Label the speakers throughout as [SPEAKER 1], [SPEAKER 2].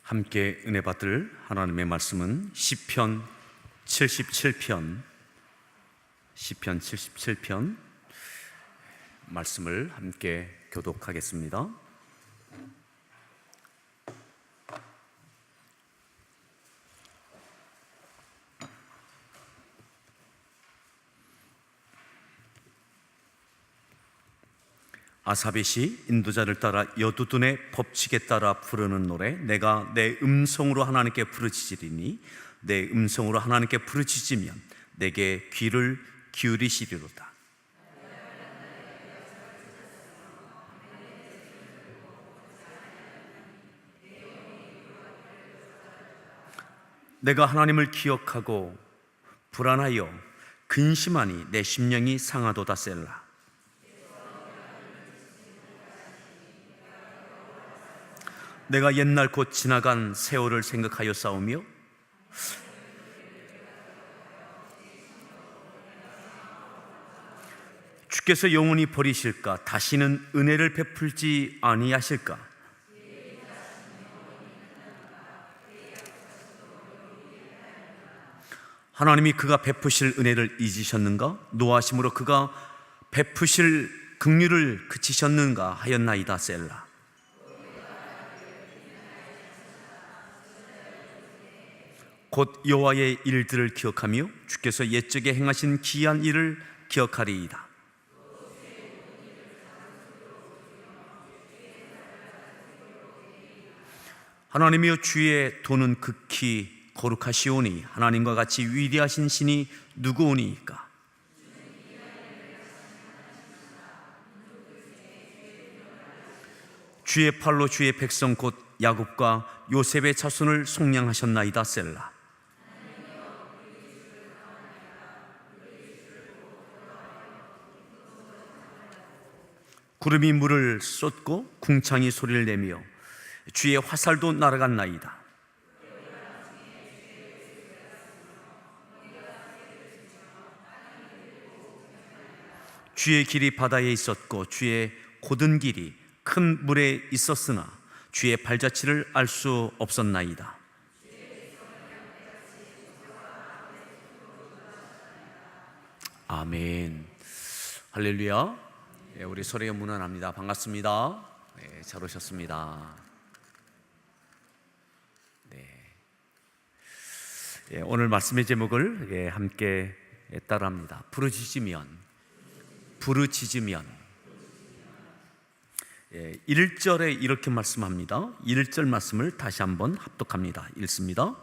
[SPEAKER 1] 함께 은혜 받을 하나님의 말씀은 시편 77편 말씀을 함께 교독하겠습니다. 아삽의 시, 인도자를 따라 여두둔의 법칙에 따라 부르는 노래. 내가 내 음성으로 하나님께 부르짖으리니 내 음성으로 하나님께 부르짖으면 내게 귀를 기울이시리로다. 내가 하나님을 기억하고 불안하여 근심하니 내 심령이 상하도다. 셀라. 내가 옛날 곧 지나간 세월을 생각하여 싸우며 주께서 영원히 버리실까? 다시는 은혜를 베풀지 아니하실까? 하나님이 그가 베푸실 은혜를 잊으셨는가? 노하심으로 그가 베푸실 긍휼을 그치셨는가 하였나이다. 셀라. 곧 여호와의 일들을 기억하며 주께서 옛적에 행하신 기이한 일을 기억하리이다. 하나님이여, 주의 도는 극히 거룩하시오니 하나님과 같이 위대하신 신이 누구오니이까? 주의 팔로 주의 백성 곧 야곱과 요셉의 자손을 속량하셨나이다. 셀라. 구름이 물을 쏟고 궁창이 소리를 내며 주의 화살도 날아갔나이다. 주의 길이 바다에 있었고 주의 곧은 길이 큰 물에 있었으나 주의 발자취를 알 수 없었나이다. 아멘. 할렐루야. 우리 서로에 문안합니다. 반갑습니다. 잘 오셨습니다. 오늘 말씀의 제목을 함께 따라합니다. 부르짖으면 1절에 이렇게 말씀합니다. 1절 말씀을 다시 한번 합독합니다. 읽습니다.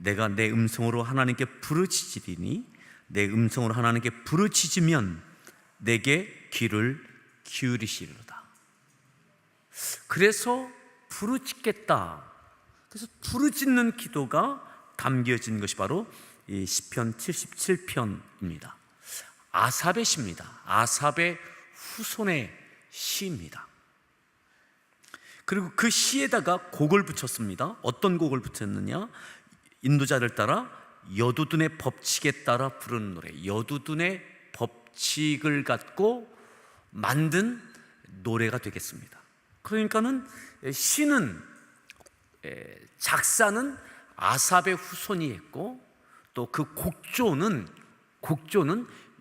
[SPEAKER 1] 내가 내 음성으로 하나님께 부르짖으리니 내 음성으로 하나님께 부르짖으면 내게 귀를 기울이시리로다. 그래서 부르짖겠다. 그래서 부르짖는 기도가 담겨진 것이 바로 이 시편 77편입니다. 아삽의 시입니다. 아삽의 후손의 시입니다. 그리고 그 시에다가 곡을 붙였습니다. 어떤 곡을 붙였느냐? 인도자를 따라 여두둔의 법칙에 따라 부르는 노래. 여두둔의 법칙을 갖고 만든 노래가 되겠습니다. 그러니까는 시는, 작사는 아삽의 후손이 했고 또 그 곡조는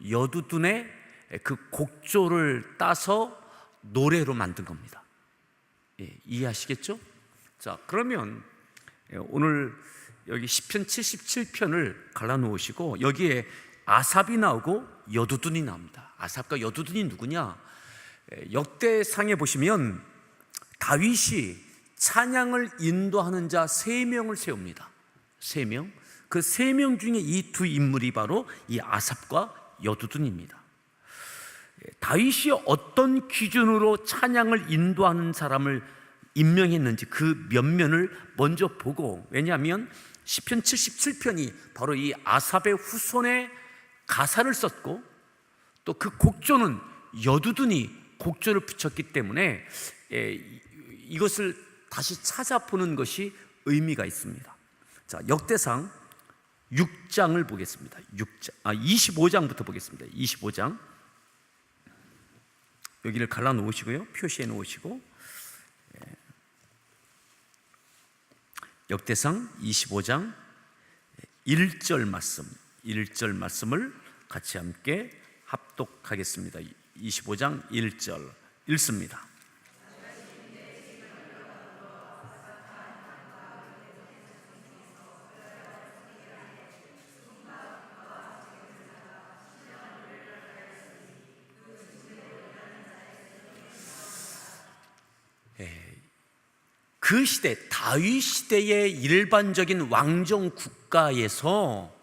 [SPEAKER 1] 여두둔의 그 곡조를 따서 노래로 만든 겁니다. 이해하시겠죠? 자, 그러면 오늘 여기 시편 77편을 갈라놓으시고 여기에 아삽이 나오고 여두둔이 나옵니다. 아삽과 여두둔이 누구냐? 역대상에 보시면 다윗이 찬양을 인도하는 자 3명을 세웁니다. 3명. 그 3명 중에 이 두 인물이 바로 이 아삽과 여두둔입니다. 다윗이 어떤 기준으로 찬양을 인도하는 사람을 임명했는지 그 면면을 먼저 보고, 왜냐하면 시편 77편이 바로 이 아삽의 후손의 가사를 썼고 또 그 곡조는 여두둔이 곡조를 붙였기 때문에 이것을 다시 찾아보는 것이 의미가 있습니다. 자, 역대상 6장을 보겠습니다. 25장부터 보겠습니다. 25장. 여기를 갈라 놓으시고요. 표시해 놓으시고, 역대상 25장 1절 말씀을 같이 함께 합독하겠습니다. 25장 1절 읽습니다. 그 시대, 다윗 시대의 일반적인 왕정 국가에서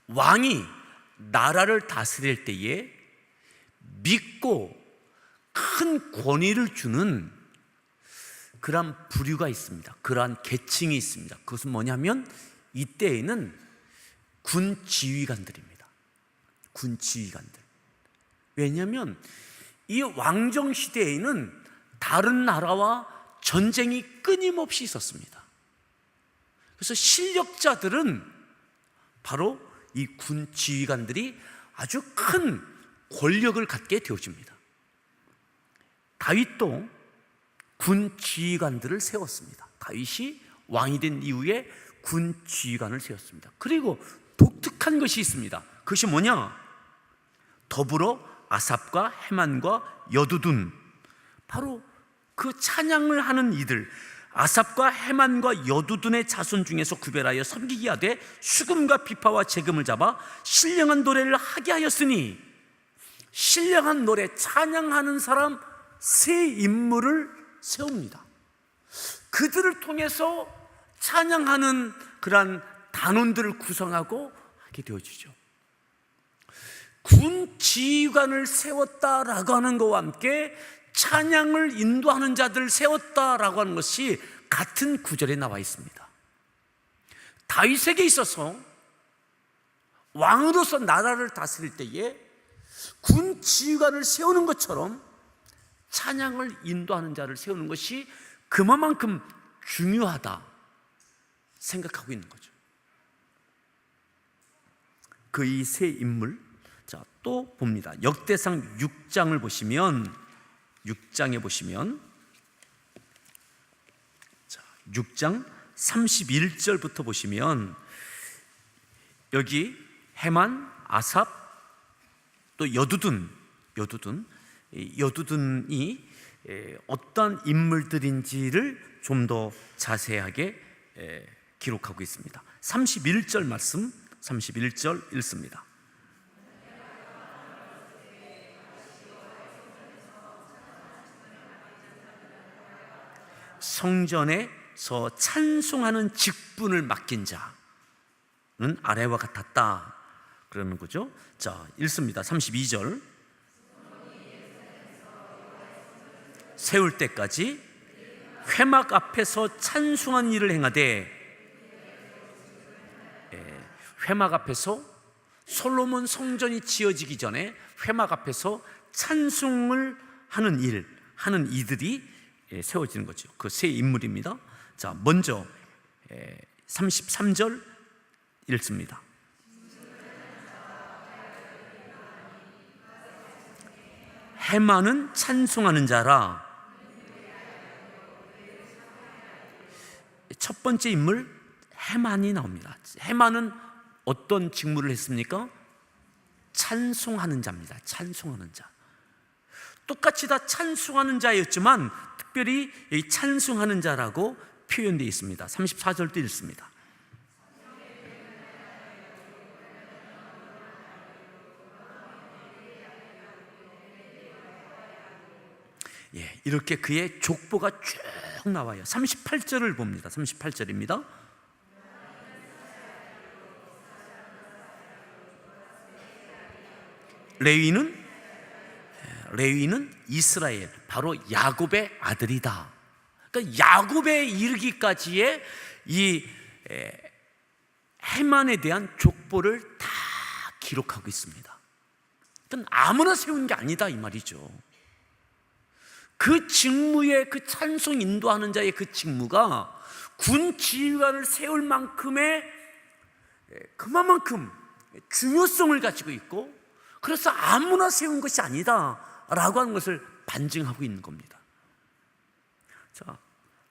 [SPEAKER 1] 왕이 나라를 다스릴 때에 믿고 큰 권위를 주는 그러한 부류가 있습니다. 그러한 계층이 있습니다. 그것은 뭐냐면 이때에는 군 지휘관들입니다. 군 지휘관들. 왜냐하면 이 왕정 시대에는 다른 나라와 전쟁이 끊임없이 있었습니다. 그래서 실력자들은 바로 이 군 지휘관들이 아주 큰 권력을 갖게 되어집니다. 다윗도 군 지휘관들을 세웠습니다. 다윗이 왕이 된 이후에 군 지휘관을 세웠습니다. 그리고 독특한 것이 있습니다. 그것이 뭐냐? 더불어 아삽과 헤만과 여두둔, 바로 그 찬양을 하는 이들, 아삽과 헤만과 여두둔의 자손 중에서 구별하여 섬기게 하되 수금과 비파와 재금을 잡아 신령한 노래를 하게 하였으니, 신령한 노래, 찬양하는 사람 세 인물을 세웁니다. 그들을 통해서 찬양하는 그러한 단원들을 구성하고 하게 되어지죠. 군 지휘관을 세웠다라고 하는 것과 함께 찬양을 인도하는 자들을 세웠다라고 하는 것이 같은 구절에 나와 있습니다. 다윗에게 있어서 왕으로서 나라를 다스릴 때에 군 지휘관을 세우는 것처럼 찬양을 인도하는 자를 세우는 것이 그만큼 중요하다 생각하고 있는 거죠. 그 이 세 인물, 자, 또 봅니다. 역대상 6장을 보시면, 6장에 보시면, 자, 6장 31절부터 보시면 여기 헤만, 아삽, 또 여두둔이 어떤 인물들인지를 좀 더 자세하게 기록하고 있습니다. 31절 말씀, 31절 읽습니다. 성전에서 찬송하는 직분을 맡긴 자는 아래와 같았다 그러는 거죠. 자, 읽습니다. 32절. 세울 때까지 회막 앞에서 찬송한 일을 행하되, 회막 앞에서 솔로몬 성전이 지어지기 전에 회막 앞에서 찬송을 하는 이들이 세워지는 거죠. 그 세 인물입니다. 자, 먼저 33절 읽습니다. 헤만은 찬송하는 자라. 첫 번째 인물 헤만이 나옵니다. 헤만은 어떤 직무를 했습니까? 찬송하는 자입니다. 찬송하는 자. 똑같이 다 찬송하는 자였지만 특별히 이 찬송하는 자라고 표현되어 있습니다. 34절도 읽습니다. 이렇게 그의 족보가 쭉 나와요. 38절을 봅니다. 38절입니다. 레위는 이스라엘, 바로 야곱의 아들이다. 그러니까 야곱에 이르기까지의 이 헤만에 대한 족보를 다 기록하고 있습니다. 그러니까 아무나 세운 게 아니다 이 말이죠. 그 직무의, 그 찬송 인도하는 자의 그 직무가 군 지휘관을 세울 만큼의 그만큼 중요성을 가지고 있고, 그래서 아무나 세운 것이 아니다라고 하는 것을 반증하고 있는 겁니다. 자,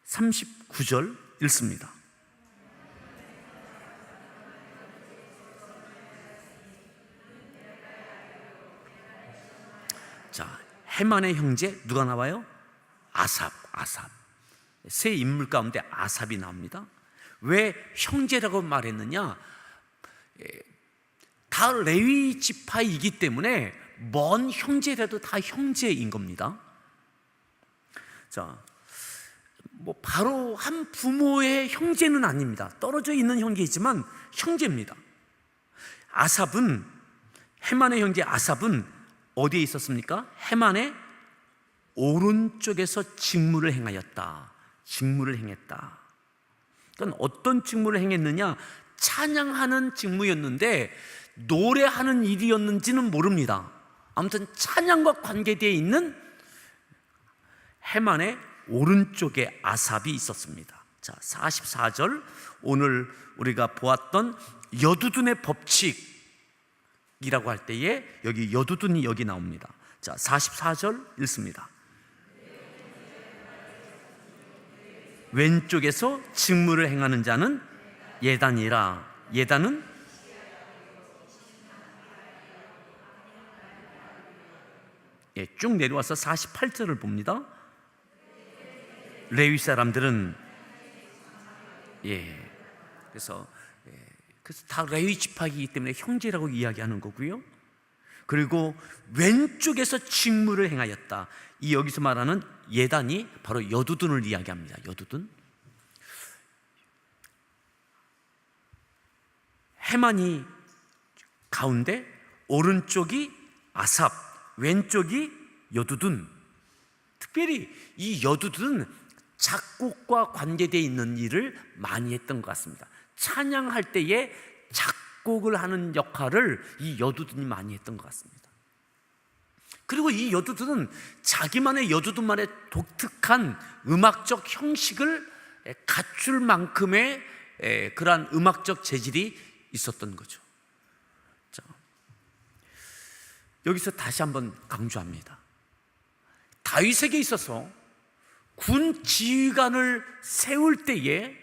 [SPEAKER 1] 39절 읽습니다. 자, 헤만의 형제 누가 나와요? 아삽. 세 인물 가운데 아삽이 나옵니다. 왜 형제라고 말했느냐? 다 레위 지파이기 때문에 먼 형제라도 다 형제인 겁니다. 자, 뭐 바로 한 부모의 형제는 아닙니다. 떨어져 있는 형제이지만 형제입니다. 아삽은, 헤만의 형제 아삽은 어디에 있었습니까? 헤만의 오른쪽에서 직무를 행하였다. 직무를 행했다. 그러니까 어떤 직무를 행했느냐? 찬양하는 직무였는데 노래하는 일이었는지는 모릅니다. 아무튼 찬양과 관계되어 있는 헤만의 오른쪽에 아삽이 있었습니다. 자, 44절, 오늘 우리가 보았던 여두둔의 법칙이라고 할 때에 여기 여두둔이 여기 나옵니다. 자, 44절 읽습니다. 왼쪽에서 직무를 행하는 자는 예단이라. 예단은 쭉 내려와서 48절을 봅니다. 레위 사람들은 그래서 다 레위 지파이기 때문에 형제라고 이야기하는 거고요. 그리고 왼쪽에서 직무를 행하였다. 이 여기서 말하는 예단이 바로 여두둔을 이야기합니다. 여두둔. 헤만이 가운데, 오른쪽이 아삽, 왼쪽이 여두둔. 특별히 이 여두둔은 작곡과 관계되어 있는 일을 많이 했던 것 같습니다. 찬양할 때에 작곡을 하는 역할을 이 여두둔이 많이 했던 것 같습니다. 그리고 이 여두둔은 자기만의, 여두둔만의 독특한 음악적 형식을 갖출 만큼의 그러한 음악적 재질이 있었던 거죠. 자, 여기서 다시 한번 강조합니다. 다윗에게 있어서 군 지휘관을 세울 때에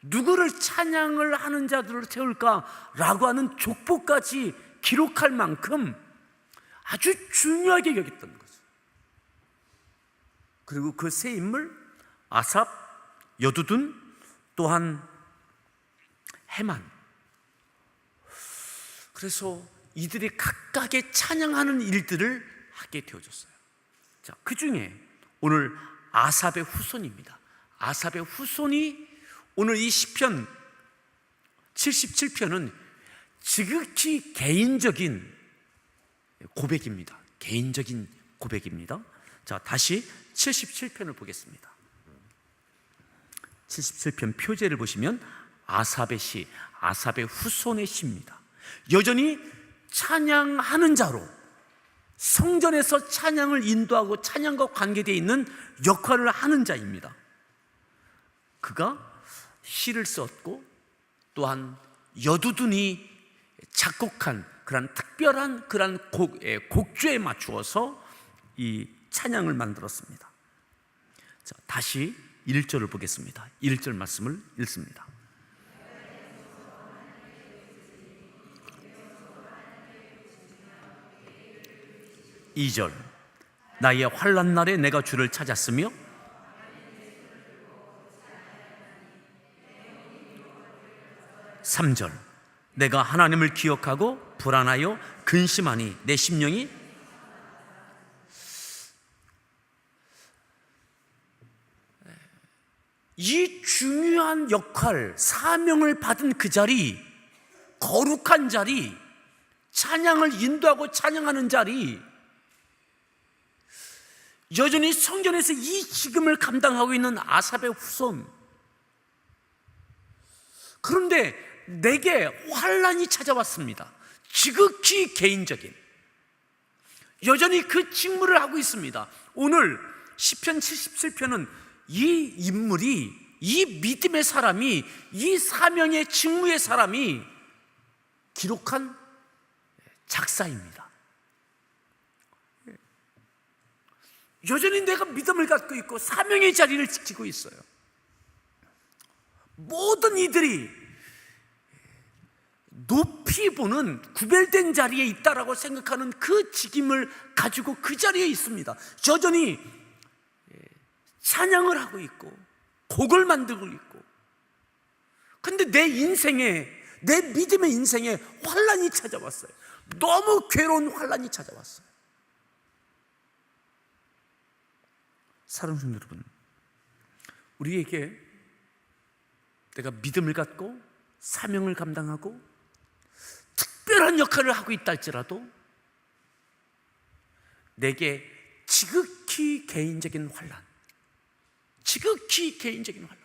[SPEAKER 1] 누구를 찬양을 하는 자들을 세울까라고 하는 족보까지 기록할 만큼 아주 중요하게 여겼던 거죠. 그리고 그 세 인물, 아삽, 여두둔, 또한 헤만. 그래서 이들이 각각의 찬양하는 일들을 하게 되어졌어요. 자, 그 중에 오늘 아삽의 후손입니다. 아삽의 후손이 오늘 이 시편 77편은 지극히 개인적인 고백입니다. 개인적인 고백입니다. 자, 다시 77편을 보겠습니다. 77편 표제를 보시면 아삽의 시, 아삽의 후손의 시입니다. 여전히 찬양하는 자로 성전에서 찬양을 인도하고 찬양과 관계되어 있는 역할을 하는 자입니다. 그가 시를 썼고 또한 여두둔이 작곡한 그런 특별한 그런 곡조에 맞추어서 이 찬양을 만들었습니다. 자, 다시 1절을 보겠습니다. 1절 말씀을 읽습니다. (2절) 나의 환난 날에 내가 주를 찾았으며 (3절) 내가 하나님을 기억하고 불안하여 근심하니 내 심령이 이 중요한 역할, 사명을 받은 그 자리, 거룩한 자리, 찬양을 인도하고 찬양하는 자리, 여전히 성전에서 이 직임을 감당하고 있는 아삽의 후손. 그런데 내게 환난이 찾아왔습니다. 지극히 개인적인, 여전히 그 직무를 하고 있습니다. 오늘 시편 77편은 이 인물이
[SPEAKER 2] 이 믿음의 사람이, 이 사명의 직무의 사람이 기록한 작사입니다. 여전히 내가 믿음을 갖고 있고 사명의 자리를 지키고 있어요. 모든 이들이 높이 보는 구별된 자리에 있다라고 생각하는 그 직임을 가지고 그 자리에 있습니다. 여전히 찬양을 하고 있고 곡을 만들고 있고, 근데 내 인생에, 내 믿음의 인생에 환란이 찾아왔어요. 너무 괴로운 환란이 찾아왔어요. 사랑하는 성도 여러분, 우리에게 내가 믿음을 갖고 사명을 감당하고 특별한 역할을 하고 있다 할지라도 내게 지극히 개인적인 환란, 지극히 개인적인 환란.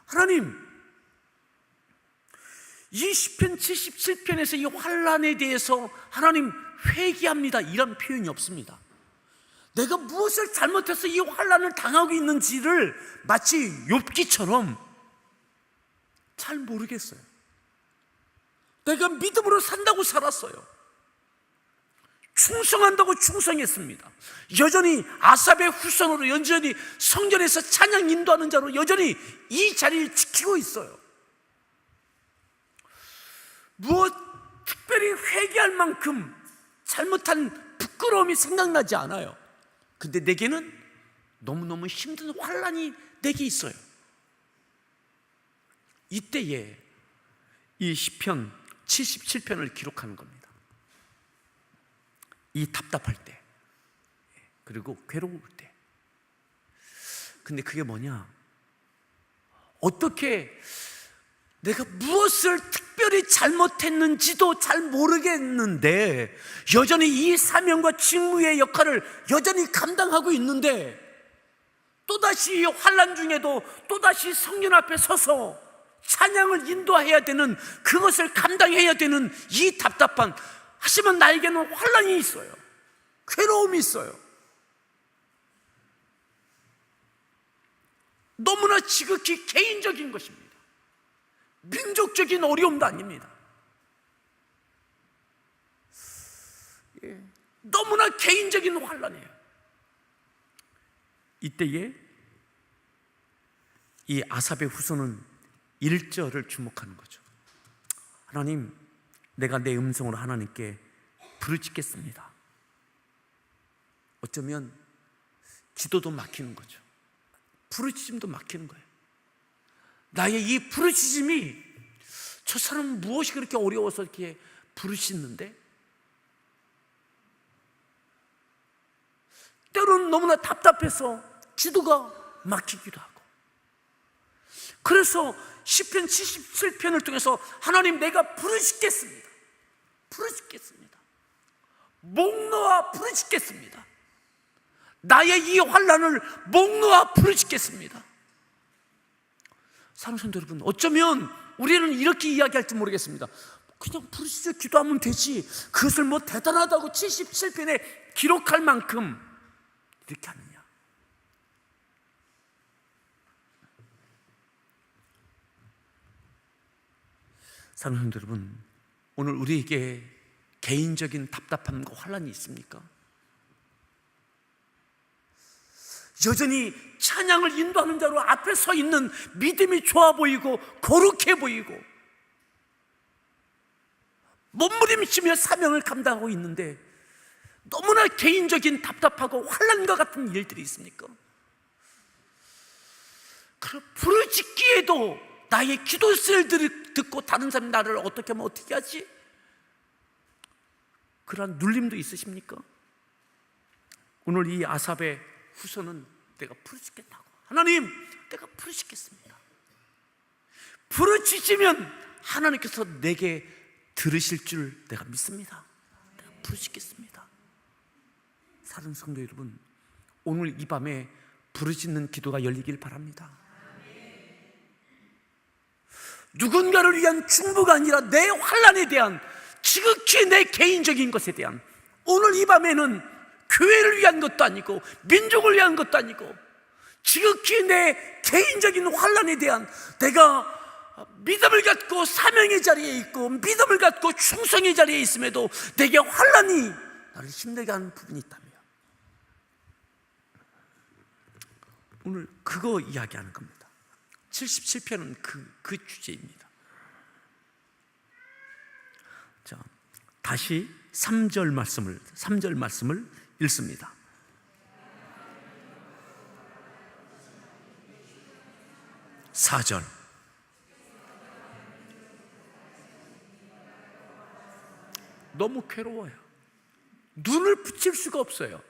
[SPEAKER 2] 하나님, 이 시편 77편에서 이 환란에 대해서 하나님 회개합니다 이런 표현이 없습니다. 내가 무엇을 잘못해서 이 환란을 당하고 있는지를 마치 욥기처럼 잘 모르겠어요. 내가 믿음으로 산다고 살았어요. 충성한다고 충성했습니다. 여전히 아삽의 후손으로, 여전히 성전에서 찬양 인도하는 자로 여전히 이 자리를 지키고 있어요. 무엇 특별히 회개할 만큼 잘못한 부끄러움이 생각나지 않아요. 근데 내게는 너무너무 힘든 환란이 내게 있어요. 이때에 이 시편 77편을 기록하는 겁니다. 이 답답할 때, 그리고 괴로울 때. 근데 그게 뭐냐? 어떻게 내가 무엇을 특별히 잘못했는지도 잘 모르겠는데 여전히 이 사명과 직무의 역할을 여전히 감당하고 있는데, 또다시 이 환난 중에도 또다시 성전 앞에 서서 찬양을 인도해야 되는, 그것을 감당해야 되는 이 답답한, 하지만 나에게는 환난이 있어요. 괴로움이 있어요. 너무나 지극히 개인적인 것입니다. 민족적인 어려움도 아닙니다. 너무나 개인적인 환난이에요. 이때에 이 아삽의 후손은 1절을 주목하는 거죠. 하나님, 내가 내 음성으로 하나님께 부르짖겠습니다. 어쩌면 기도도 막히는 거죠. 부르짖음도 막히는 거예요. 나의 이 부르짖음이, 저 사람은 무엇이 그렇게 어려워서 이렇게 부르짖는데, 때로는 너무나 답답해서 기도가 막히기도 하고. 그래서 시편 77편을 통해서 하나님, 내가 부르짖겠습니다. 부르짖겠습니다. 목 놓아 부르짖겠습니다. 나의 이 환난을 목 놓아 부르짖겠습니다. 사랑하는 성도 여러분, 어쩌면 우리는 이렇게 이야기할지 모르겠습니다. 그냥 부르짖어 기도하면 되지, 그것을 뭐 대단하다고 77편에 기록할 만큼 이렇게 하느냐. 사랑하는 성도 여러분, 오늘 우리에게 개인적인 답답함과 환난이 있습니까? 여전히 찬양을 인도하는 자로 앞에 서 있는 믿음이 좋아 보이고 거룩해 보이고 몸부림치며 사명을 감당하고 있는데 너무나 개인적인 답답하고 환난과 같은 일들이 있습니까? 그럼 부르짖기에도 나의 기도 소리를 듣고 다른 사람이 나를 어떻게 하면 어떻게 하지? 그런 눌림도 있으십니까? 오늘 이 아삽의 후손은 내가 부르짖겠다고, 하나님, 내가 부르짖겠습니다. 부르짖으면 하나님께서 내게 들으실 줄 내가 믿습니다. 내가 부르짖겠습니다. 사랑하는 성도 여러분, 오늘 이 밤에 부르짖는 기도가 열리길 바랍니다. 누군가를 위한 중보가 아니라 내 환난에 대한, 지극히 내 개인적인 것에 대한, 오늘 이 밤에는 교회를 위한 것도 아니고 민족을 위한 것도 아니고 지극히 내 개인적인 환난에 대한, 내가 믿음을 갖고 사명의 자리에 있고 믿음을 갖고 충성의 자리에 있음에도 내게 환난이 나를 힘들게 하는 부분이 있다며, 오늘 그거 이야기하는 겁니다. 77편은 그 주제입니다. 자, 다시 3절 말씀을 읽습니다. 4절. 너무 괴로워요. 눈을 붙일 수가 없어요.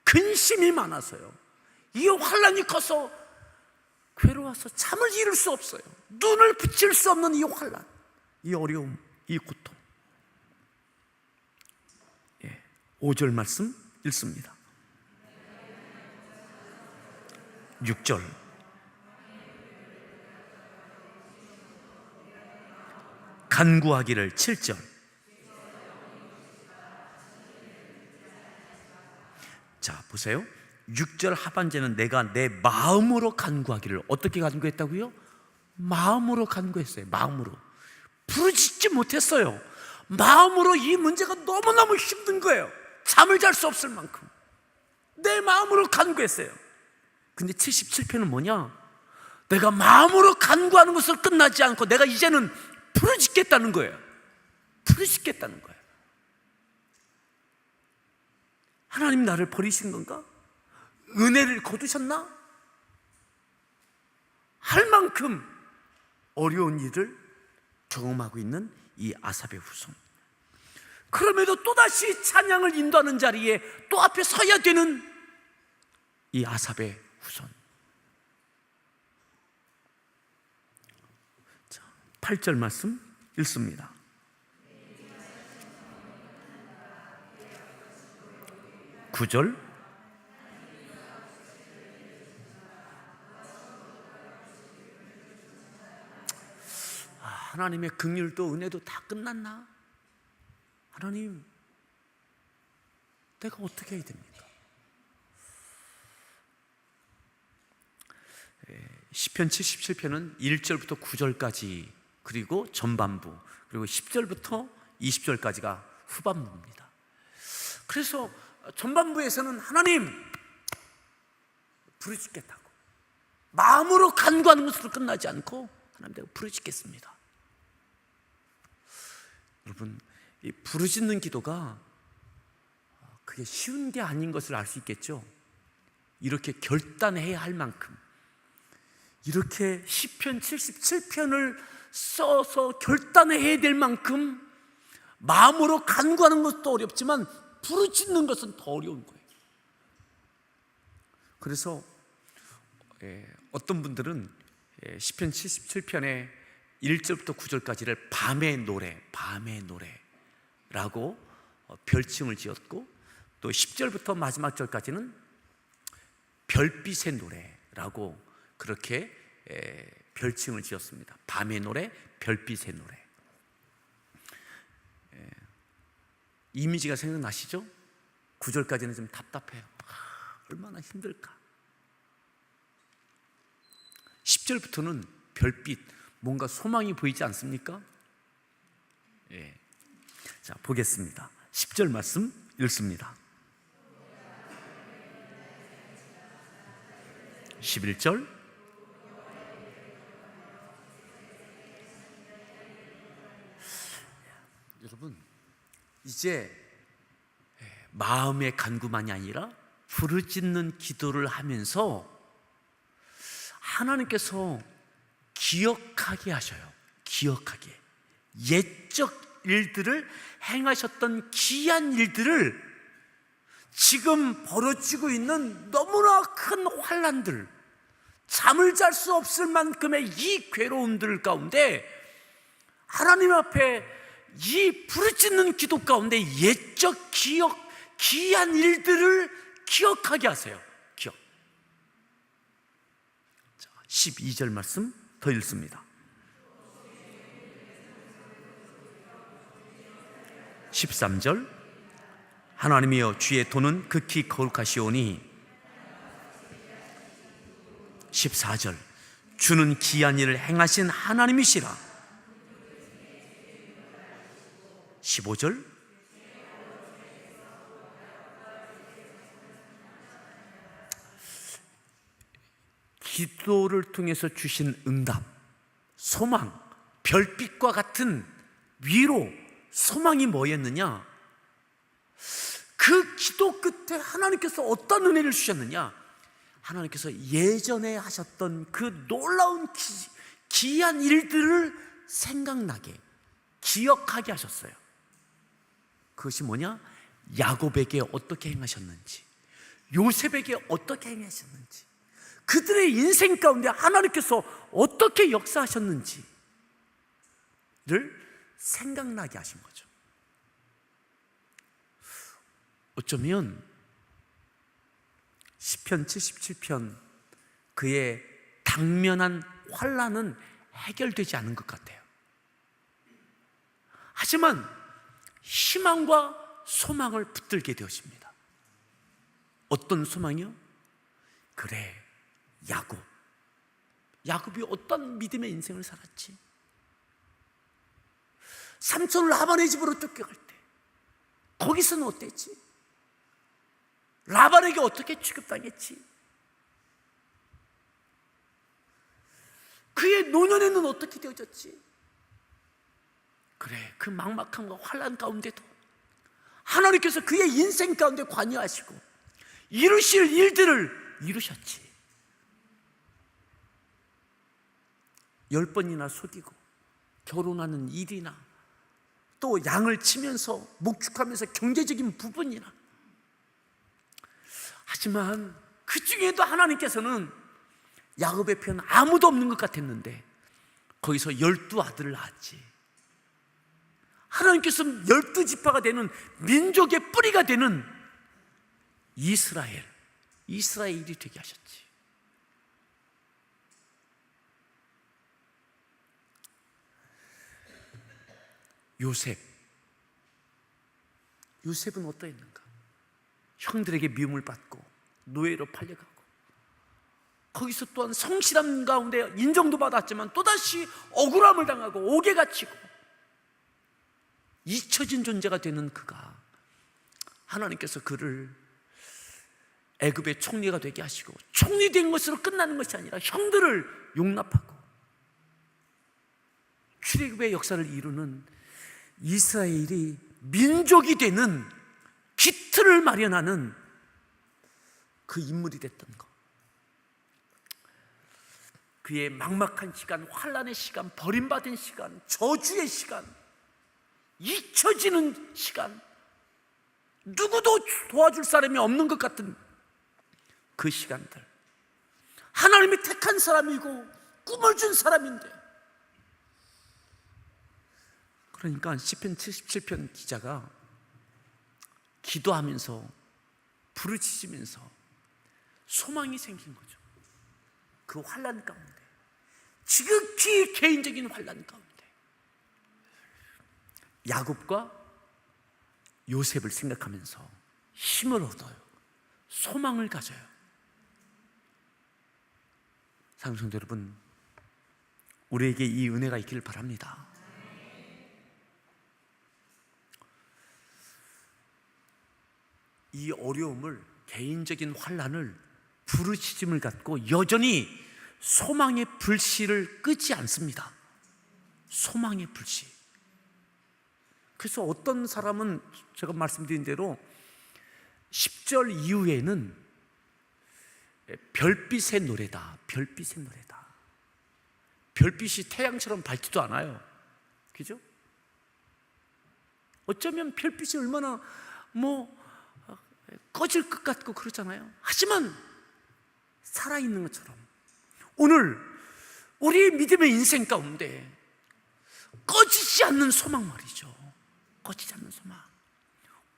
[SPEAKER 2] 근심이 많아서요. 이 환난이 커서 괴로워서 잠을 이룰 수 없어요. 눈을 붙일 수 없는 이 환난, 이 어려움, 이 고통. 5절 말씀 읽습니다. 6절. 간구하기를 7절. 자, 보세요. 6절 하반절은 내가 내 마음으로 간구하기를, 어떻게 간구했다고요? 마음으로 간구했어요. 마음으로. 부르짖지 못했어요. 마음으로 이 문제가 너무너무 힘든 거예요. 잠을 잘 수 없을 만큼 내 마음으로 간구했어요. 근데 77편은 뭐냐? 내가 마음으로 간구하는 것으로 끝나지 않고 내가 이제는 부르짖겠다는 거예요. 부르짖겠다는 거예요. 하나님 나를 버리신 건가? 은혜를 거두셨나? 할 만큼 어려운 일을 경험하고 있는 이 아삽의 후손. 그럼에도 또다시 찬양을 인도하는 자리에 또 앞에 서야 되는 이 아삽의 후손. 8절 말씀 읽습니다. (9절) 하나님의 긍휼도 은혜도 다 끝났나? 하나님, 내가 어떻게 해야 됩니까? 시편 77편은 1절부터 9절까지, 그리고 전반부, 그리고 10절부터 20절까지가 후반부입니다. 그래서 전반부에서는 하나님 부르짖겠다고, 마음으로 간구하는 것으로 끝나지 않고 하나님 내가 부르짖겠습니다. 여러분, 이 부르짖는 기도가 그게 쉬운 게 아닌 것을 알 수 있겠죠. 이렇게 결단해야 할 만큼, 이렇게 시편 77편을 써서 결단해야 될 만큼 마음으로 간구하는 것도 어렵지만 부르짖는 것은 더 어려운 거예요. 그래서 어떤 분들은 시편 77편의 1절부터 9절까지를 밤의 노래라고 별칭을 지었고, 또 10절부터 마지막 절까지는 별빛의 노래라고 그렇게 별칭을 지었습니다. 밤의 노래, 별빛의 노래. 이미지가 생각나시죠? 9절까지는 좀 답답해요. 얼마나 힘들까. 10절부터는 별빛, 뭔가 소망이 보이지 않습니까? 자, 보겠습니다. 10절 말씀 읽습니다. 11절. 여러분, 이제 마음의 간구만이 아니라 부르짖는 기도를 하면서 하나님께서 기억하게 하셔요. 기억하게. 옛적 일들을 행하셨던 귀한 일들을, 지금 벌어지고 있는 너무나 큰 환난들, 잠을 잘 수 없을 만큼의 이 괴로움들 가운데 하나님 앞에 이 부르짖는 기도 가운데 옛적 귀한 일들을 기억하게 하세요. 기억. 자, 12절 말씀 더 읽습니다. 13절. 하나님이여, 주의 도는 극히 거룩하시오니
[SPEAKER 1] 14절 주는 기이한 일을 행하신 하나님이시라. 15절 기도를 통해서 주신 응답, 소망, 별빛과 같은 위로, 소망이 뭐였느냐? 그 기도 끝에 하나님께서 어떤 은혜를 주셨느냐? 하나님께서 예전에 하셨던 그 놀라운 기이한 일들을 생각나게, 기억하게 하셨어요. 그것이 뭐냐? 야곱에게 어떻게 행하셨는지, 요셉에게 어떻게 행하셨는지, 그들의 인생 가운데 하나님께서 어떻게 역사하셨는지를 생각나게 하신 거죠. 어쩌면 시편 77편 그의 당면한 환난은 해결되지 않은 것 같아요. 하지만 희망과 소망을 붙들게 되었습니다. 어떤 소망이요? 그래, 야곱이 어떤 믿음의 인생을 살았지? 삼촌 라반의 집으로 쫓겨갈 때 거기서는 어땠지? 라반에게 어떻게 취급당했지? 그의 노년에는 어떻게 되어졌지? 그래, 그 막막함과 환난 가운데도 하나님께서 그의 인생 가운데 관여하시고 이루실 일들을 이루셨지. 10번이나 속이고 결혼하는 일이나 또 양을 치면서 목축하면서 경제적인 부분이나, 하지만 그 중에도 하나님께서는 야곱의 편 아무도 없는 것 같았는데 거기서 12아들을 낳았지. 하나님께서 12지파가 되는 민족의 뿌리가 되는 이스라엘이 되게 하셨지. 요셉은 어떠했는가? 형들에게 미움을 받고 노예로 팔려가고, 거기서 또한 성실함 가운데 인정도 받았지만 또다시 억울함을 당하고 옥에 갇히고 잊혀진 존재가 되는 그가, 하나님께서 그를 애굽의 총리가 되게 하시고, 총리 된 것으로 끝나는 것이 아니라 형들을 용납하고 출애굽의 역사를 이루는 이스라엘이 민족이 되는 기틀을 마련하는 그 인물이 됐던 것. 그의 막막한 시간, 환난의 시간, 버림받은 시간, 저주의 시간, 잊혀지는 시간, 누구도 도와줄 사람이 없는 것 같은 그 시간들, 하나님이 택한 사람이고 꿈을 준 사람인데, 그러니까 시편 77편 기자가 기도하면서 부르짖으면서 소망이 생긴 거죠. 그 환난 가운데, 지극히 개인적인 환난 가운데 야곱과 요셉을 생각하면서 힘을 얻어요. 소망을 가져요. 사랑하는 성도 여러분, 우리에게 이 은혜가 있기를 바랍니다. 이 어려움을, 개인적인 환난을 부르짖음을 갖고 여전히 소망의 불씨를 끄지 않습니다. 소망의 불씨. 그래서 어떤 사람은 제가 말씀드린 대로 10절 이후에는 별빛의 노래다, 별빛의 노래다. 별빛이 태양처럼 밝지도 않아요. 그죠? 어쩌면 별빛이 얼마나 꺼질 것 같고 그렇잖아요. 하지만 살아있는 것처럼 오늘 우리의 믿음의 인생 가운데 꺼지지 않는 소망 말이죠. 꺼지지 않는 소망.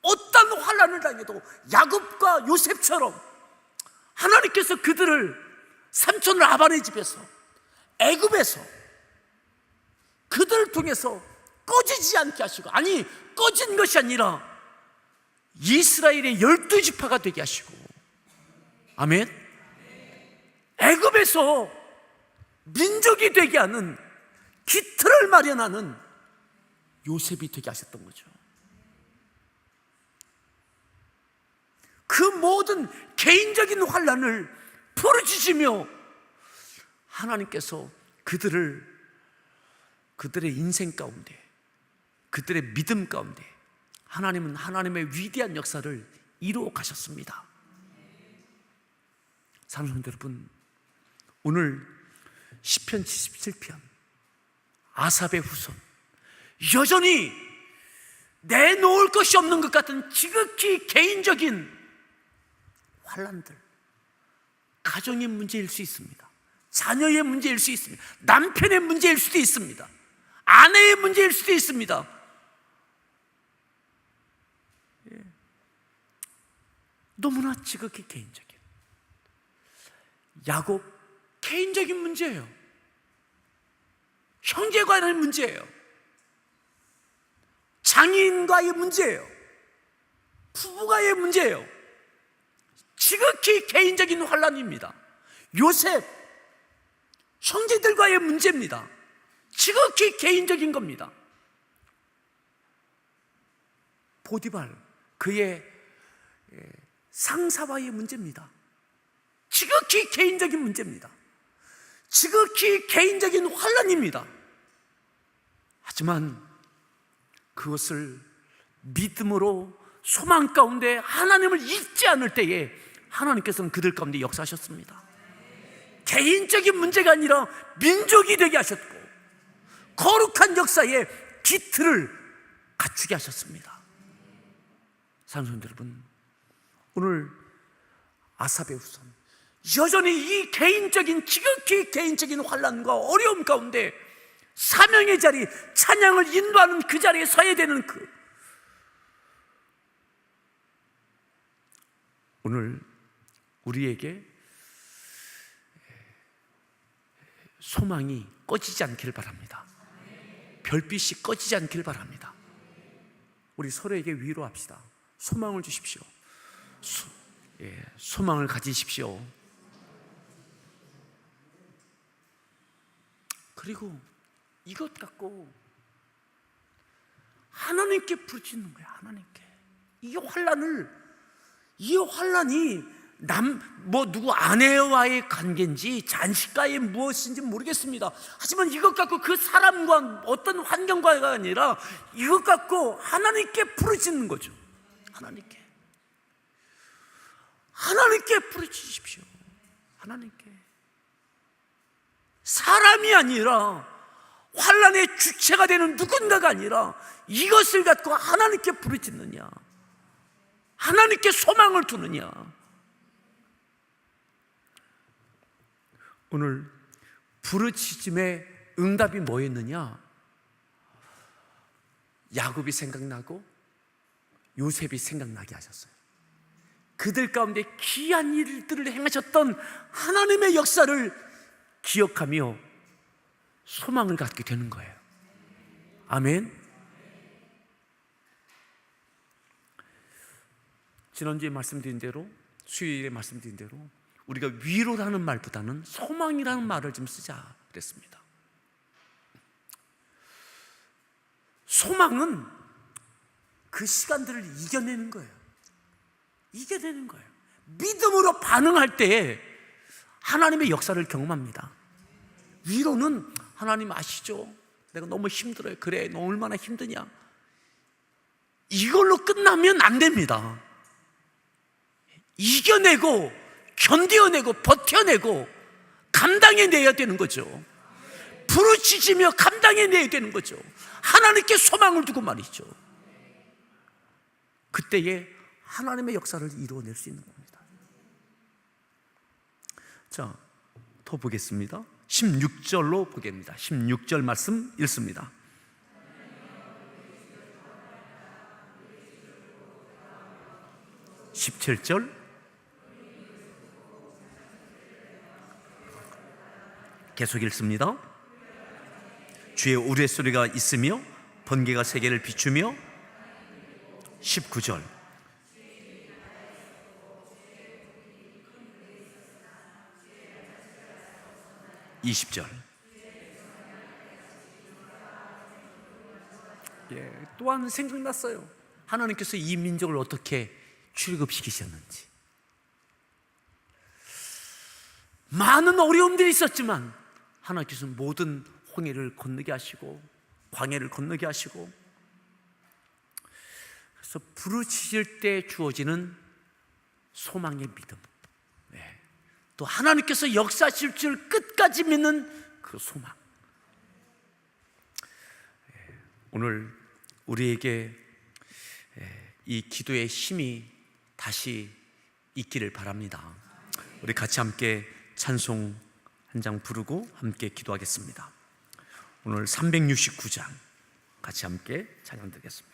[SPEAKER 1] 어떤 환난을 당해도 야곱과 요셉처럼 하나님께서 그들을 삼촌 라반의 집에서, 애굽에서 그들을 통해서 꺼지지 않게 하시고, 아니 꺼진 것이 아니라 이스라엘의 12지파가 되게 하시고, 아멘.
[SPEAKER 2] 애굽에서 민족이 되게 하는 기틀을 마련하는 요셉이 되게 하셨던 거죠. 그 모든 개인적인 환난을 풀어주시며 하나님께서 그들의 인생 가운데, 그들의 믿음 가운데 하나님은 하나님의 위대한 역사를 이루어 가셨습니다. 사랑하는 성도 여러분, 오늘 시편 77편 아삽의 후손, 여전히 내놓을 것이 없는 것 같은 지극히 개인적인 환난들, 가정의 문제일 수 있습니다. 자녀의 문제일 수 있습니다. 남편의 문제일 수도 있습니다. 아내의 문제일 수도 있습니다. 너무나 지극히 개인적인, 야곱 개인적인 문제예요. 형제간의 문제예요. 장인과의 문제예요. 부부가의 문제예요. 지극히 개인적인 환난입니다. 요셉 형제들과의 문제입니다. 지극히 개인적인 겁니다. 보디발 그의 상사와의 문제입니다. 지극히 개인적인 문제입니다. 지극히 개인적인 환난입니다. 하지만 그것을 믿음으로 소망 가운데 하나님을 잊지 않을 때에 하나님께서는 그들 가운데 역사하셨습니다. 개인적인 문제가 아니라 민족이 되게 하셨고 거룩한 역사의 기틀을 갖추게 하셨습니다. 사랑하는 여러분, 오늘 아삽의 후손, 여전히 이 개인적인, 지극히 개인적인 환난과 어려움 가운데 사명의 자리, 찬양을 인도하는 그 자리에 서야 되는 오늘 우리에게 소망이 꺼지지 않기를 바랍니다. 별빛이 꺼지지 않기를 바랍니다. 우리 서로에게 위로합시다. 소망을 주십시오. 소망을 가지십시오. 그리고 이것 갖고 하나님께 부르짖는 거야. 하나님께. 이 환난이 누구 아내와의 관계인지 자식과의 무엇인지 모르겠습니다. 하지만 이것 갖고 그 사람과 어떤 환경과가 아니라 이것 갖고 하나님께 부르짖는 거죠. 하나님께 부르짖으십시오. 하나님께. 사람이 아니라 환난의 주체가 되는 누군가가 아니라 이것을 갖고 하나님께 부르짖느냐, 하나님께 소망을 두느냐. 오늘 부르짖음의 응답이 뭐였느냐? 야곱이 생각나고 요셉이 생각나게 하셨어요. 그들 가운데 귀한 일들을 행하셨던 하나님의 역사를 기억하며 소망을 갖게 되는 거예요. 아멘. 지난주에 말씀드린 대로, 수요일에 말씀드린 대로 우리가 위로라는 말보다는 소망이라는 말을 좀 쓰자 그랬습니다. 소망은 그 시간들을 이겨내는 거예요. 믿음으로 반응할 때 하나님의 역사를 경험합니다. 위로는 하나님 아시죠? 내가 너무 힘들어요. 그래, 너 얼마나 힘드냐? 이걸로 끝나면 안 됩니다. 이겨내고 견뎌내고 버텨내고 감당해내야 되는 거죠. 부르짖으며 감당해내야 되는 거죠. 하나님께 소망을 두고 말이죠. 그때에 하나님의 역사를 이루어낼 수 있는 겁니다. 자, 더 보겠습니다. 16절로 보겠습니다. 16절 말씀 읽습니다. (17절) 계속 읽습니다. 주의 우레소리가 있으며 번개가 세계를 비추며. 19절
[SPEAKER 1] 20절.
[SPEAKER 2] 또한 생각났어요. 하나님께서 이 민족을 어떻게 출애굽시키셨는지. 많은 어려움들이 있었지만 하나님께서 모든 홍해를 건너게 하시고 광야를 건너게 하시고, 그래서 부르짖을 때 주어지는 소망의 믿음, 또 하나님께서 역사하실 줄 끝까지 믿는 그 소망.
[SPEAKER 1] 오늘 우리에게 이 기도의 힘이 다시 있기를 바랍니다. 우리 같이 함께 찬송 한 장 부르고 함께 기도하겠습니다. 오늘 369장 같이 함께 찬양 드리겠습니다.